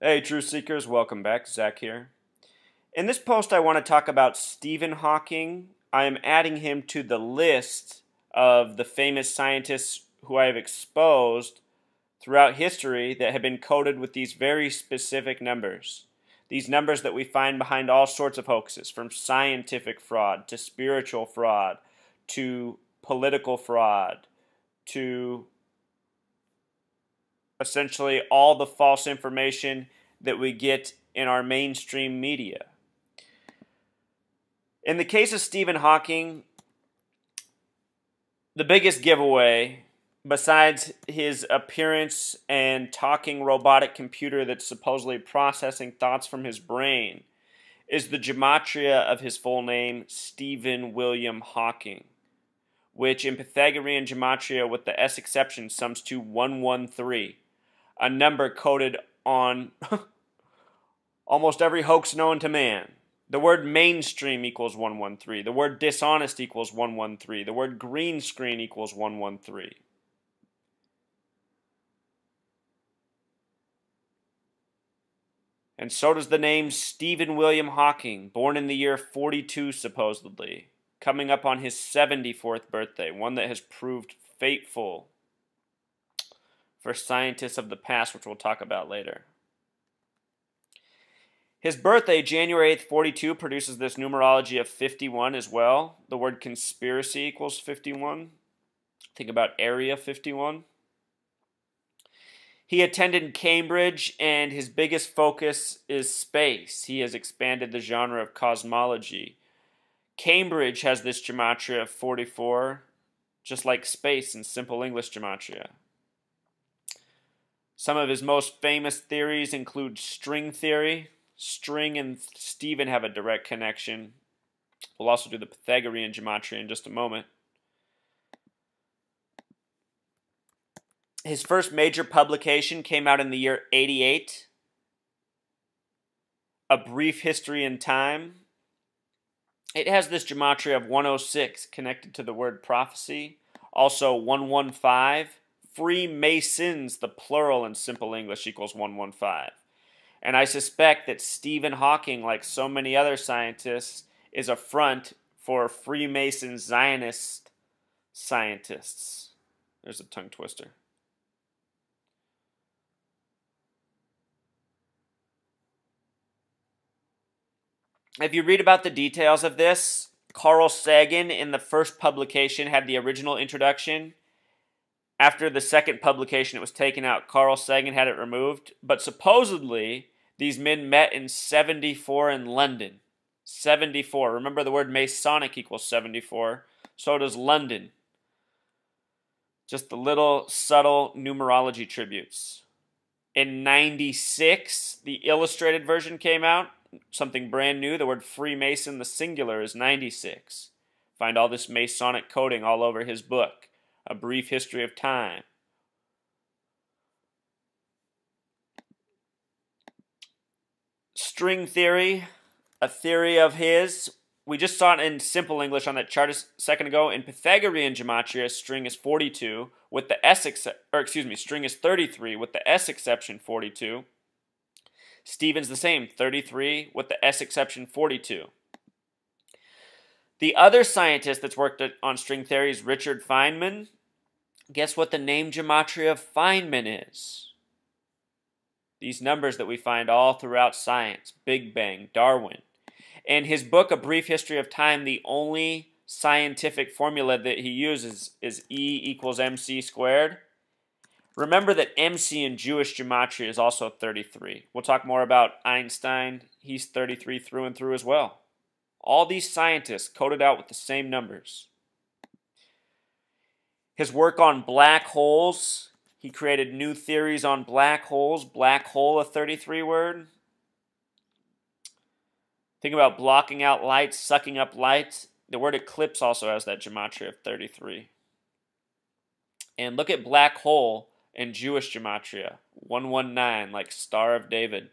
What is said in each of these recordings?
Hey, Truth Seekers, welcome back. Zach here. In this post, I want to talk about Stephen Hawking. I am adding him to the list of the famous scientists who I have exposed throughout history that have been coded with these very specific numbers. These numbers that we find behind all sorts of hoaxes, from scientific fraud to spiritual fraud to political fraud to essentially all the false information that we get in our mainstream media. In the case of Stephen Hawking, the biggest giveaway, besides his appearance and talking robotic computer that's supposedly processing thoughts from his brain, is the gematria of his full name, Stephen William Hawking, which in Pythagorean gematria with the S exception sums to 113, a number coded on almost every hoax known to man. The word mainstream equals 113. The word dishonest equals 113. The word green screen equals 113. And so does the name Stephen William Hawking, born in the year 42 supposedly, coming up on his 74th birthday, one that has proved fateful for scientists of the past, which we'll talk about later. His birthday, January 8th, 42, produces this numerology of 51 as well. The word conspiracy equals 51. Think about Area 51. He attended Cambridge, and his biggest focus is space. He has expanded the genre of cosmology. Cambridge has this gematria of 44, just like space in simple English gematria. Some of his most famous theories include string theory. String and Stephen have a direct connection. We'll also do the Pythagorean gematria in just a moment. His first major publication came out in the year 88. A Brief History in Time. It has this gematria of 106 connected to the word prophecy. Also 115. Freemasons, the plural in simple English, equals 115. And I suspect that Stephen Hawking, like so many other scientists, is a front for Freemason Zionist scientists. There's a tongue twister. If you read about the details of this, Carl Sagan in the first publication had the original introduction. After the second publication, it was taken out. Carl Sagan had it removed. But supposedly, these men met in 74 in London. 74. Remember, the word Masonic equals 74. So does London. Just the little subtle numerology tributes. In 96, the illustrated version came out. Something brand new. The word Freemason, the singular, is 96. Find all this Masonic coding all over his book. A Brief History of Time. String theory, a theory of his. We just saw it in simple English on that chart a second ago. In Pythagorean gematria, string is 42 with the string is 33 with the S exception 42. Stephen's the same, 33 with the S exception 42. The other scientist that's worked on string theory is Richard Feynman. Guess what the name gematria of Feynman is? These numbers that we find all throughout science, Big Bang, Darwin. In his book, A Brief History of Time, the only scientific formula that he uses is E equals mc squared. Remember that MC in Jewish gematria is also 33. We'll talk more about Einstein. He's 33 through and through as well. All these scientists coded out with the same numbers. His work on black holes, he created new theories on black holes. Black hole, a 33 word. Think about blocking out light, sucking up light. The word eclipse also has that gematria of 33. And look at black hole in Jewish gematria, 119, like Star of David.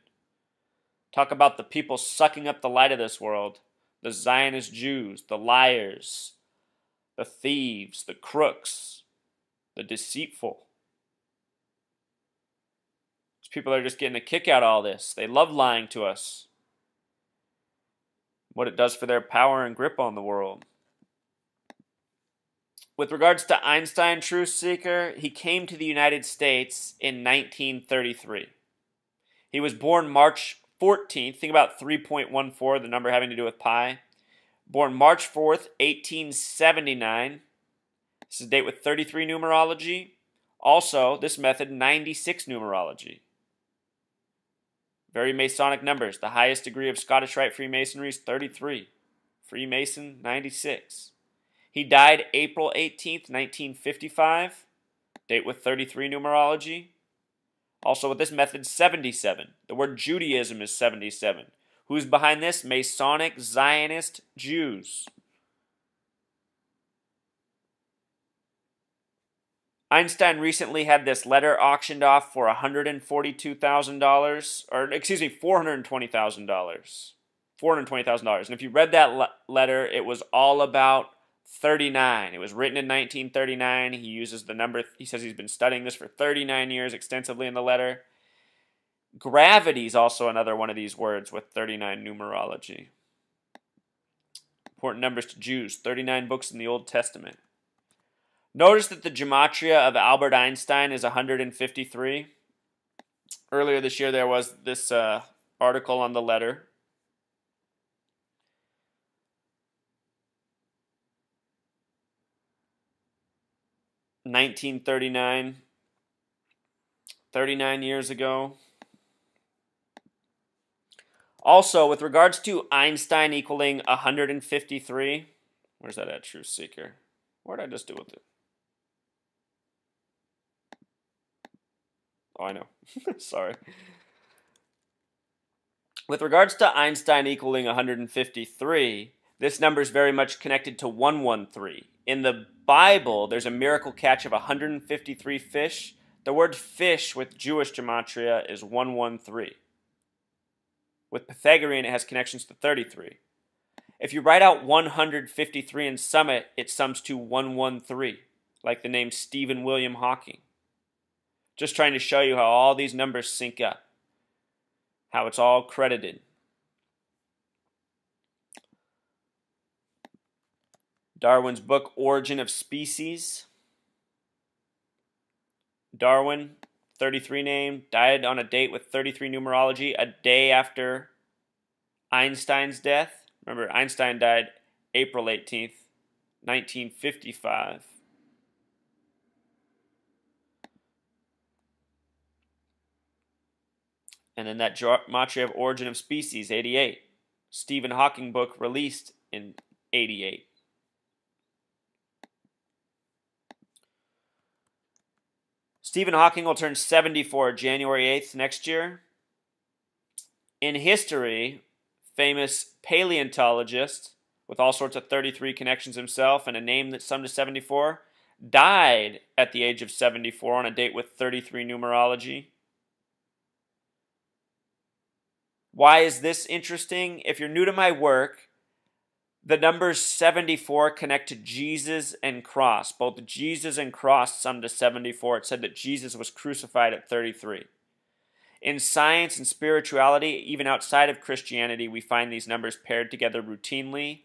Talk about the people sucking up the light of this world. The Zionist Jews, the liars, the thieves, the crooks, the deceitful. It's People are just getting a kick out of all this. They love lying to us. What it does for their power and grip on the world. With regards to Einstein, Truth Seeker, he came to the United States in 1933. He was born March 14th. Think about 3.14, the number having to do with pi. Born March 4th, 1879. This is a date with 33 numerology. Also, this method, 96 numerology. Very Masonic numbers. The highest degree of Scottish Rite Freemasonry is 33. Freemason, 96. He died April 18th, 1955. Date with 33 numerology. Also with this method, 77. The word Judaism is 77. Who's behind this? Masonic Zionist Jews. Einstein recently had this letter auctioned off for $142,000, or excuse me, $420,000. $420,000. And if you read that letter, it was all about 39. It was written in 1939. He uses the number, he says he's been studying this for 39 years extensively in the letter. Gravity is also another one of these words with 39 numerology. Important numbers to Jews, 39 books in the Old Testament. Notice that the gematria of Albert Einstein is 153. Earlier this year there was this article on the letter. (1939), 39 years ago. Also, with regards to Einstein equaling 153, where's that at, Truth Seeker? What did I just do with it? Oh, I know. Sorry. With regards to Einstein equaling 153, this number is very much connected to 113. In the Bible, there's a miracle catch of 153 fish. The word fish with Jewish gematria is 113. With Pythagorean, it has connections to 33. If you write out 153 and sum it, it sums to 113, like the name Stephen William Hawking. Just trying to show you how all these numbers sync up, how it's all credited. Darwin's book, Origin of Species. Darwin, 33 name, died on a date with 33 numerology, a day after Einstein's death. Remember, Einstein died April 18th, 1955. And then that gematria of Origin of Species, 88. Stephen Hawking book released in 88. Stephen Hawking will turn 74 January 8th next year. In history, famous paleontologist with all sorts of 33 connections himself and a name that summed to 74, died at the age of 74 on a date with 33 numerology. Why is this interesting? If you're new to my work, the numbers 74 connect to Jesus and cross. Both Jesus and cross sum to 74. It said that Jesus was crucified at 33. In science and spirituality, even outside of Christianity, we find these numbers paired together routinely.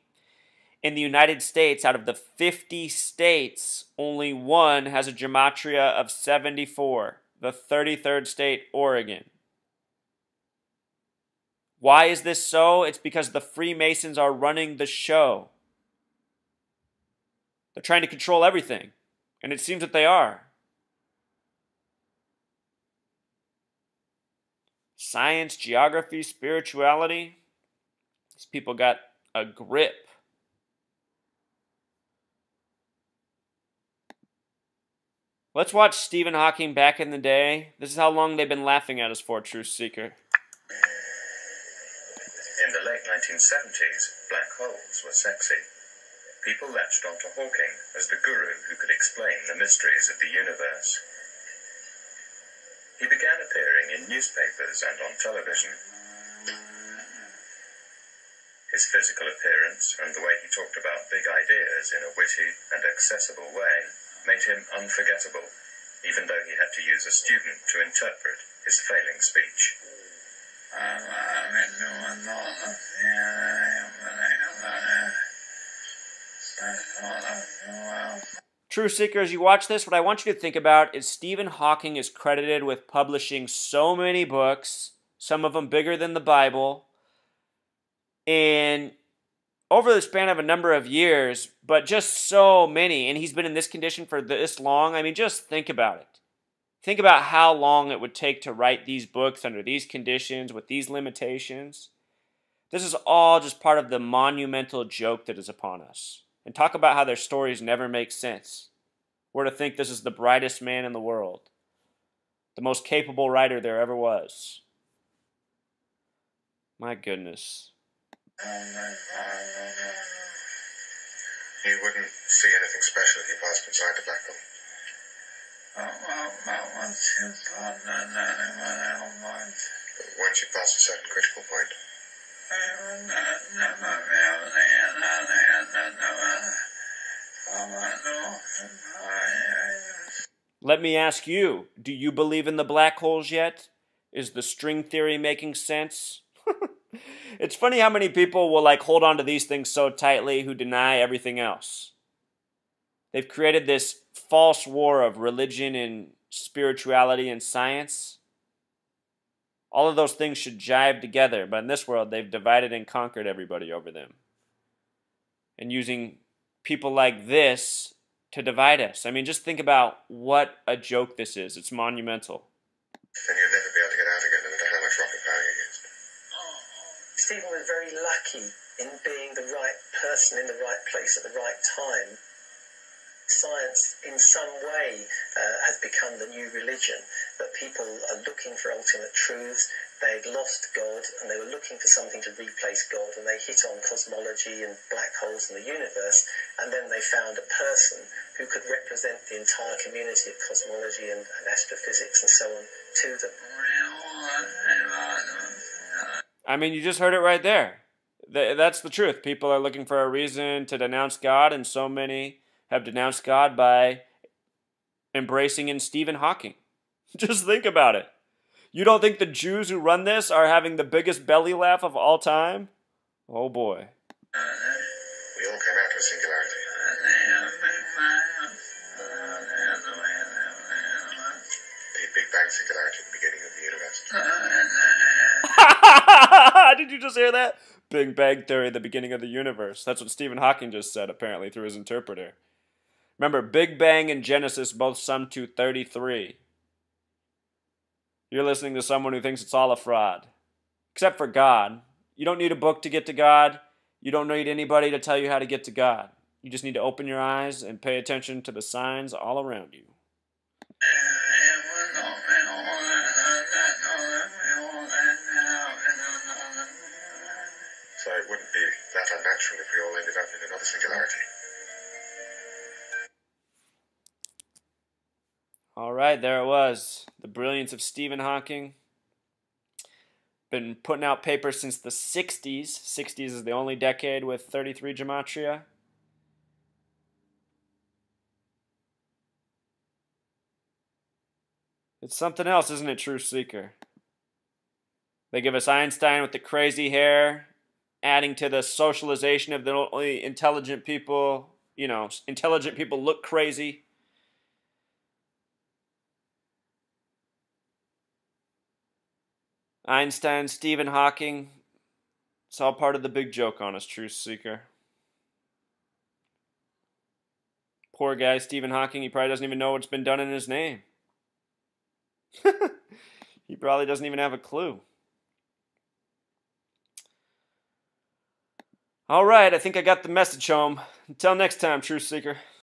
In the United States, out of the 50 states, only one has a gematria of 74, the 33rd state, Oregon. Why is this so? It's because the Freemasons are running the show. They're trying to control everything, and it seems that they are. Science, geography, spirituality, these people got a grip. Let's watch Stephen Hawking back in the day. This is how long they've been laughing at us for, Truth Seeker. In the late 1970s, black holes were sexy. People latched onto Hawking as the guru who could explain the mysteries of the universe. He began appearing in newspapers and on television. His physical appearance and the way he talked about big ideas in a witty and accessible way made him unforgettable, even though he had to use a student to interpret his failing speech. True Seeker, as you watch this, what I want you to think about is Stephen Hawking is credited with publishing so many books, some of them bigger than the Bible, and over the span of a number of years, but just so many, and he's been in this condition for this long. I mean, just think about it. Think about how long it would take to write these books under these conditions, with these limitations. This is all just part of the monumental joke that is upon us. And talk about how their stories never make sense. We're to think this is the brightest man in the world, the most capable writer there ever was. My goodness. You wouldn't see anything special if you passed inside the black hole. But once you pass a certain critical point, let me ask you, do you believe in the black holes yet? Is the string theory making sense? It's funny how many people will hold on to these things so tightly who deny everything else. They've created this false war of religion and spirituality and science. All of those things should jive together, but in this world they've divided and conquered everybody over them. And using people like this to divide us. I mean, just think about what a joke this is. It's monumental. then you'd never be able to get out again no matter how much rocket power you used. Stephen was very lucky in being the right person in the right place at the right time. Science, in some way, has become the new religion, that people are looking for ultimate truths. They'd lost God, and they were looking for something to replace God, and they hit on cosmology and black holes in the universe, and then they found a person who could represent the entire community of cosmology and astrophysics and so on to them. I mean, you just heard it right there. That's the truth. People are looking for a reason to denounce God, and so many have denounced God by embracing in Stephen Hawking. Just think about it. You don't think the Jews who run this are having the biggest belly laugh of all time? Oh boy. We all came out to a singularity. The Big Bang singularity at the beginning of the universe. Did you just hear that? Big Bang Theory, the beginning of the universe. That's what Stephen Hawking just said, apparently, through his interpreter. Remember, Big Bang and Genesis both sum to 33. You're listening to someone who thinks it's all a fraud. Except for God. You don't need a book to get to God. You don't need anybody to tell you how to get to God. You just need to open your eyes and pay attention to the signs all around you. So it wouldn't be that unnatural if we all ended up in another singularity. All right, there it was. The brilliance of Stephen Hawking. Been putting out papers since the 60s. 60s is the only decade with 33 gematria. It's something else, isn't it, True Seeker? They give us Einstein with the crazy hair, adding to the socialization of the only intelligent people. You know, intelligent people look crazy. Einstein, Stephen Hawking, it's all part of the big joke on us, Truth Seeker. Poor guy, Stephen Hawking, he probably doesn't even know what's been done in his name. He probably doesn't even have a clue. All right, I think I got the message home. Until next time, Truth Seeker.